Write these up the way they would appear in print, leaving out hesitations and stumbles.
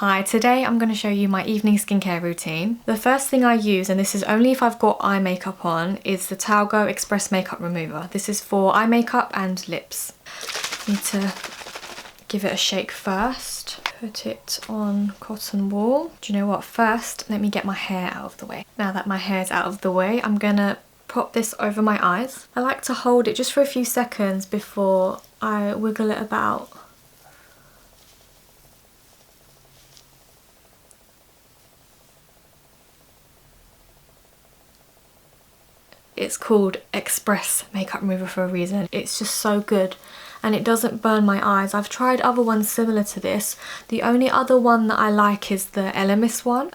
Hi, today I'm going to show you my evening skincare routine. The first thing I use, and this is only if I've got eye makeup on, is the Talgo Express Makeup Remover. This is for eye makeup and lips. Need to give it a shake first. Put it on cotton wool. Do you know what? First, let me get my hair out of the way. Now that my hair is out of the way, I'm going to pop this over my eyes. I like to hold it just for a few seconds before I wiggle it about. It's called Express Makeup Remover for a reason. It's just so good and it doesn't burn my eyes. I've tried other ones similar to this. The only other one that I like is the Elemis one,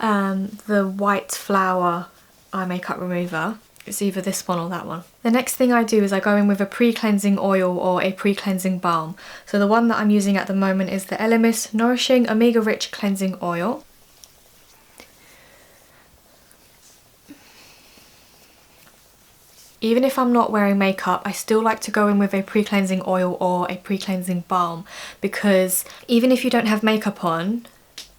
the white flower eye makeup remover. It's either this one or that one. The next thing I do is I go in with a pre-cleansing oil or a pre-cleansing balm. So the one that I'm using at the moment is the Elemis Nourishing Omega Rich Cleansing Oil. Even if I'm not wearing makeup, I still like to go in with a pre-cleansing oil or a pre-cleansing balm, because even if you don't have makeup on,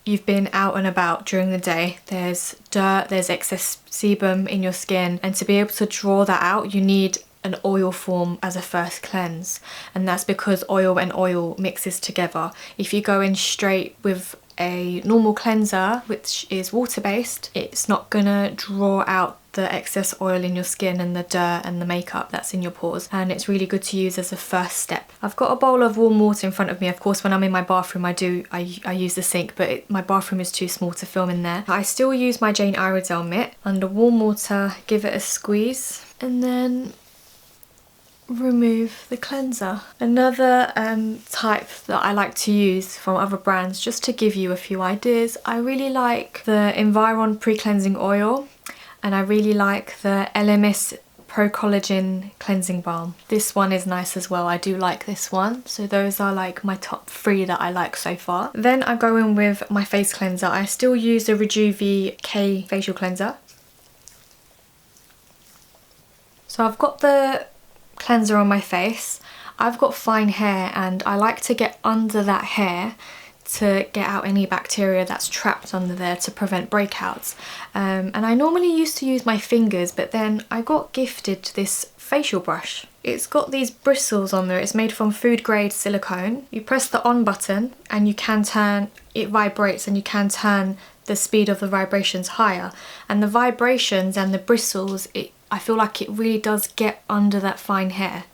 you've been out and about during the day, there's dirt, there's excess sebum in your skin, and to be able to draw that out, you need an oil form as a first cleanse, and that's because oil and oil mixes together. If you go in straight with a normal cleanser, which is water-based, it's not gonna draw out the excess oil in your skin and the dirt and the makeup that's in your pores, and it's really good to use as a first step. I've got a bowl of warm water in front of me. Of course, when I'm in my bathroom I use the sink, but my bathroom is too small to film in there. I still use my Jane Iredale mitt. Under warm water, give it a squeeze, and then remove the cleanser. Another type that I like to use from other brands, just to give you a few ideas, I really like the Environ Pre-Cleansing Oil, and I really like the Elemis Pro Collagen Cleansing Balm. This one is nice as well. I do like this one. So those are like my top 3 that I like so far. Then I go in with my face cleanser. I still use the Rajuvi K facial cleanser. So I've got the cleanser on my face. I've got fine hair and I like to get under that hair to get out any bacteria that's trapped under there to prevent breakouts. And I normally used to use my fingers, but then I got gifted this facial brush. It's got these bristles on there. It's made from food grade silicone. You press the on button and you can turn, it vibrates, and you can turn the speed of the vibrations higher. And the vibrations and the bristles, I feel like it really does get under that fine hair.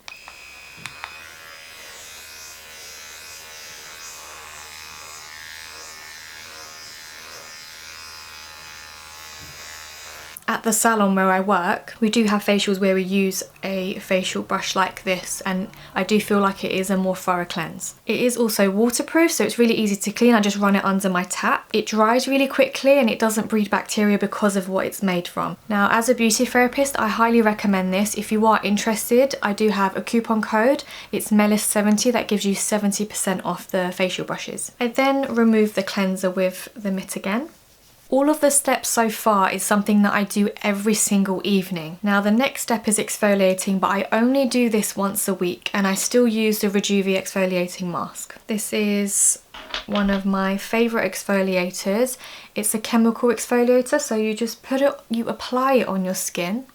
At the salon where I work, we do have facials where we use a facial brush like this, and I do feel like it is a more thorough cleanse. It is also waterproof, so it's really easy to clean. I just run it under my tap. It dries really quickly and it doesn't breed bacteria because of what it's made from. Now, as a beauty therapist, I highly recommend this. If you are interested, I do have a coupon code. It's melis70 that gives you 70% off the facial brushes. I then remove the cleanser with the mitt again. All of the steps so far is something that I do every single evening. Now the next step is exfoliating, but I only do this once a week, and I still use the Rajuvi exfoliating mask. This is one of my favourite exfoliators. It's a chemical exfoliator, so you apply it on your skin,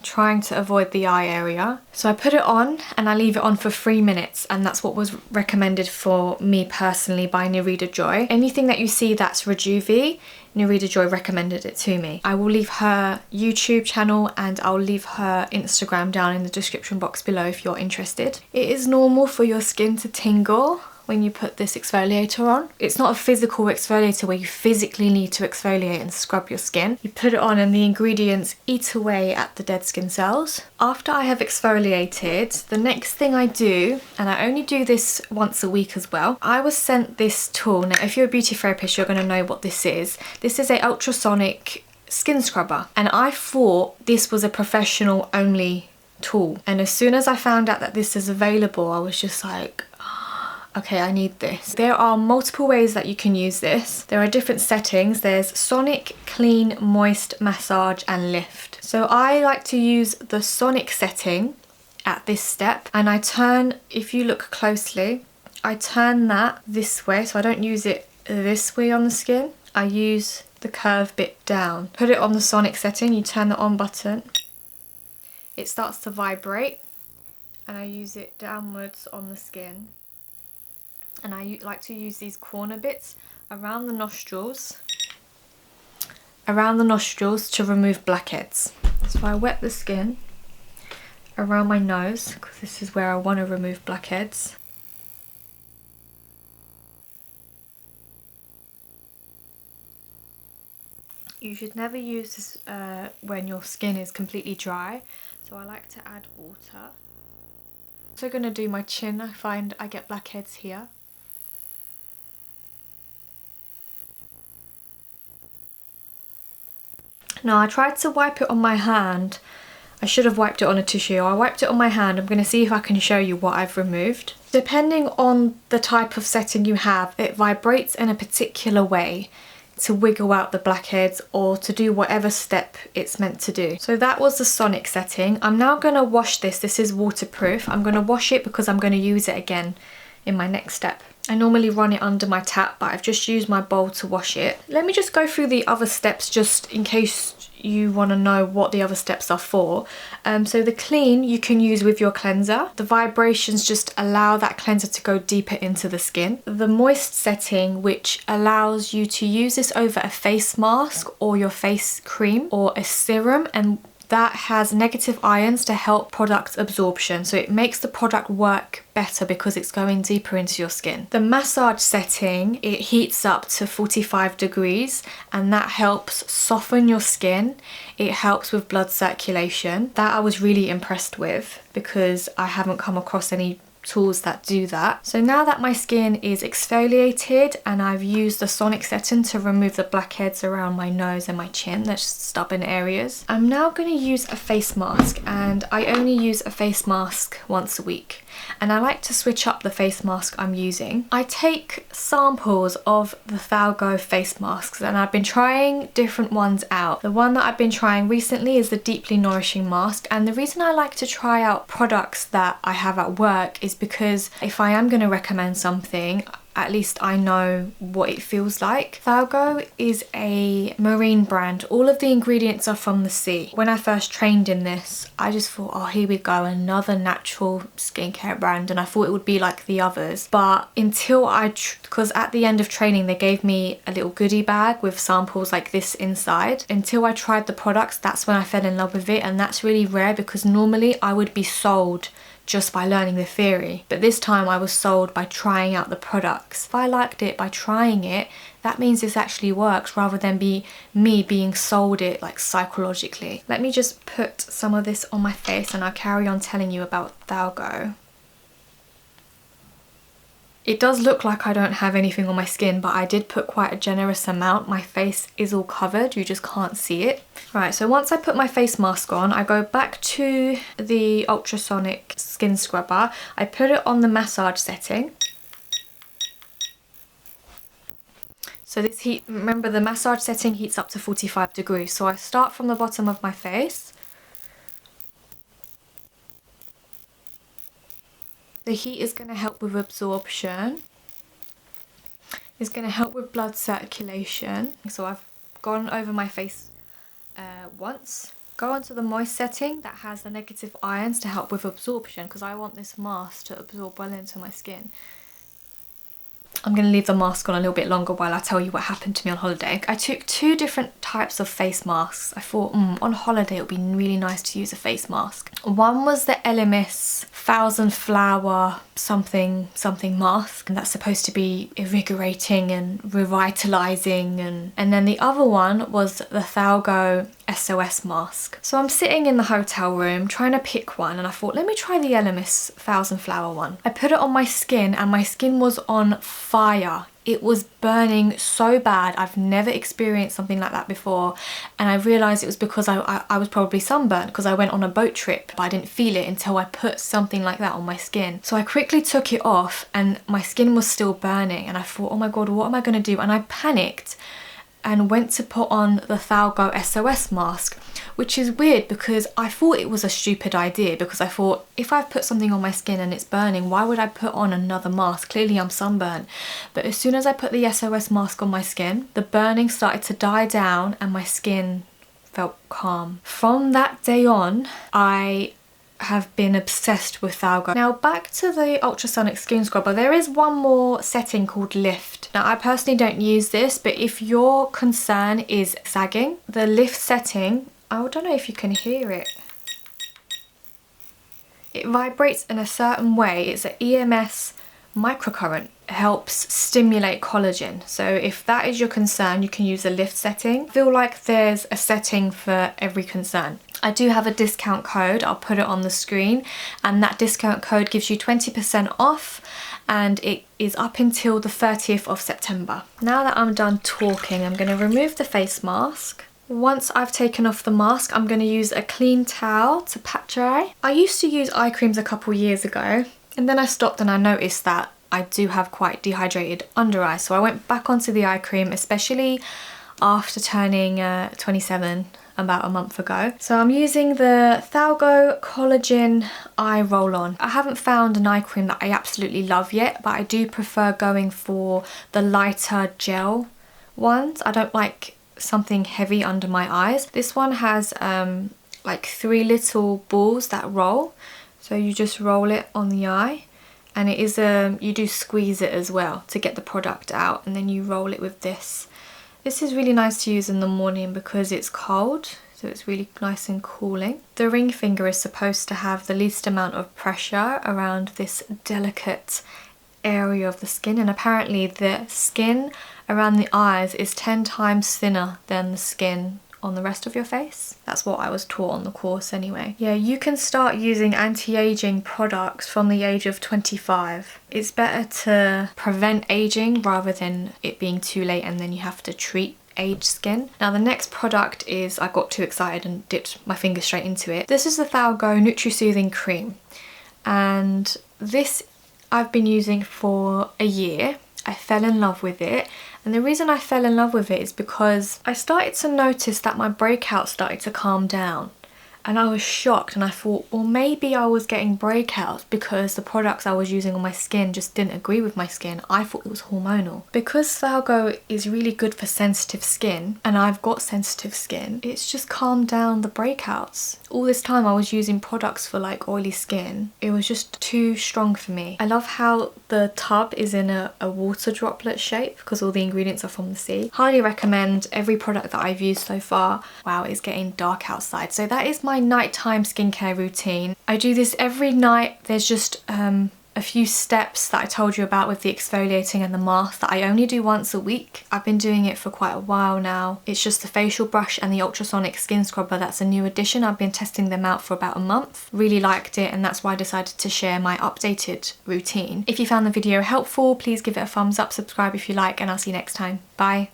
trying to avoid the eye area. So I put it on and I leave it on for 3 minutes, and that's what was recommended for me personally by NERIDA Joy. Anything that you see that's Rajuvi, NERIDA Joy recommended it to me. I will leave her YouTube channel and I'll leave her Instagram down in the description box below if you're interested. It is normal for your skin to tingle when you put this exfoliator on. It's not a physical exfoliator where you physically need to exfoliate and scrub your skin. You put it on and the ingredients eat away at the dead skin cells. After I have exfoliated, the next thing I do, and I only do this once a week as well, I was sent this tool. Now if you're a beauty therapist, you're going to know what this is. This is a ultrasonic skin scrubber, and I thought this was a professional only tool, and as soon as I found out that this is available, I was just like, okay, I need this. There are multiple ways that you can use this. There are different settings. There's sonic, clean, moist, massage, and lift. So I like to use the sonic setting at this step, and I turn, if you look closely, I turn that this way, so I don't use it this way on the skin. I use the curve bit down. Put it on the sonic setting, you turn the on button. It starts to vibrate and I use it downwards on the skin. And I like to use these corner bits around the nostrils. Around the nostrils to remove blackheads. So I wet the skin around my nose because this is where I want to remove blackheads. You should never use this when your skin is completely dry, so I like to add water. Also going to do my chin. I find I get blackheads here. Now I tried to wipe it on my hand. I should have wiped it on a tissue. I wiped it on my hand. I'm going to see if I can show you what I've removed. Depending on the type of setting you have, it vibrates in a particular way to wiggle out the blackheads or to do whatever step it's meant to do. So that was the sonic setting. I'm now going to wash this. This is waterproof. I'm going to wash it because I'm going to use it again in my next step. I normally run it under my tap, but I've just used my bowl to wash it. Let me just go through the other steps just in case you want to know what the other steps are for. So the clean you can use with your cleanser. The vibrations just allow that cleanser to go deeper into the skin. The moist setting, which allows you to use this over a face mask or your face cream or a serum, and that has negative ions to help product absorption, so it makes the product work better because it's going deeper into your skin. The massage setting, it heats up to 45 degrees and that helps soften your skin. It helps with blood circulation. That I was really impressed with because I haven't come across any tools that do that. So now that my skin is exfoliated and I've used the sonic setting to remove the blackheads around my nose and my chin, that's stubborn areas, I'm now going to use a face mask, and I only use a face mask once a week. And I like to switch up the face mask I'm using. I take samples of the Thalgo face masks and I've been trying different ones out. The one that I've been trying recently is the Deeply Nourishing mask, and the reason I like to try out products that I have at work is because if I am going to recommend something, at least I know what it feels like. Thalgo is a marine brand. All of the ingredients are from the sea. When I first trained in this, I just thought, oh, here we go, another natural skincare brand, and I thought it would be like the others. But until because at the end of training they gave me a little goodie bag with samples like this inside. Until I tried the products, that's when I fell in love with it, and that's really rare because normally I would be sold just by learning the theory, but this time I was sold by trying out the products. If I liked it by trying it, that means this actually works rather than me being sold it like psychologically. Let me just put some of this on my face and I'll carry on telling you about Thalgo. It does look like I don't have anything on my skin, but I did put quite a generous amount. My face is all covered, you just can't see it. Right, so once I put my face mask on, I go back to the Ultrasonic skin scrubber. I put it on the massage setting. So this heat, remember the massage setting heats up to 45 degrees. So I start from the bottom of my face. The heat is going to help with absorption. It's going to help with blood circulation. So I've gone over my face once. Go onto the moist setting that has the negative ions to help with absorption because I want this mask to absorb well into my skin. I'm going to leave the mask on a little bit longer while I tell you what happened to me on holiday. I took 2 different types of face masks. I thought, on holiday it would be really nice to use a face mask. One was the Elemis 1000 flower something mask, and that's supposed to be invigorating and revitalizing, and then the other one was the Thalgo SOS mask. So I'm sitting in the hotel room trying to pick one, and I thought, let me try the Elemis 1000 flower one. I put it on my skin and my skin was on fire. It was burning so bad. I've never experienced something like that before, and I realised it was because I was probably sunburnt because I went on a boat trip, but I didn't feel it until I put something like that on my skin. So I quickly took it off and my skin was still burning, and I thought, oh my god, what am I going to do? And I panicked and went to put on the Thalgo SOS mask, which is weird because I thought it was a stupid idea, because I thought if I've put something on my skin and it's burning, why would I put on another mask? Clearly I'm sunburned. But as soon as I put the SOS mask on my skin, the burning started to die down and my skin felt calm. From that day on, I have been obsessed with Thalgo. Now back to the Ultrasonic skin scrubber, there is one more setting called Lift. Now I personally don't use this, but if your concern is sagging, the Lift setting, I don't know if you can hear it. It vibrates in a certain way. It's an EMS microcurrent. It helps stimulate collagen. So if that is your concern, you can use the Lift setting. I feel like there's a setting for every concern. I do have a discount code, I'll put it on the screen, and that discount code gives you 20% off, and it is up until the 30th of September. Now that I'm done talking, I'm going to remove the face mask. Once I've taken off the mask, I'm going to use a clean towel to pat dry. I used to use eye creams a couple years ago, and then I stopped and I noticed that I do have quite dehydrated under eye, so I went back onto the eye cream, especially after turning 27 about a month ago. So I'm using the Thalgo Collagen Eye Roll-On. I haven't found an eye cream that I absolutely love yet, but I do prefer going for the lighter gel ones. I don't like something heavy under my eyes. This one has like 3 little balls that roll. So you just roll it on the eye, and it is you do squeeze it as well to get the product out, and then you roll it with this. This is really nice to use in the morning because it's cold, so it's really nice and cooling. The ring finger is supposed to have the least amount of pressure around this delicate area of the skin, and apparently the skin around the eyes is 10 times thinner than the skin on the rest of your face. That's what I was taught on the course anyway. Yeah, you can start using anti-aging products from the age of 25. It's better to prevent aging rather than it being too late and then you have to treat aged skin. Now the next product is, I got too excited and dipped my finger straight into it. This is the Thalgo Nutri-Soothing Cream, and this I've been using for a year. I fell in love with it, and the reason I fell in love with it is because I started to notice that my breakouts started to calm down, and I was shocked, and I thought, well, maybe I was getting breakouts because the products I was using on my skin just didn't agree with my skin. I thought it was hormonal. Because Thalgo is really good for sensitive skin, and I've got sensitive skin, it's just calmed down the breakouts. All this time I was using products for like oily skin. It was just too strong for me. I love how the tub is in a water droplet shape because all the ingredients are from the sea. Highly recommend every product that I've used so far. Wow, it's getting dark outside. So that is my nighttime skincare routine. I do this every night. There's just a few steps that I told you about with the exfoliating and the mask that I only do once a week. I've been doing it for quite a while now. It's just the facial brush and the Ultrasonic skin scrubber. That's a new addition. I've been testing them out for about a month. Really liked it, and that's why I decided to share my updated routine. If you found the video helpful, please give it a thumbs up, subscribe if you like, and I'll see you next time. Bye.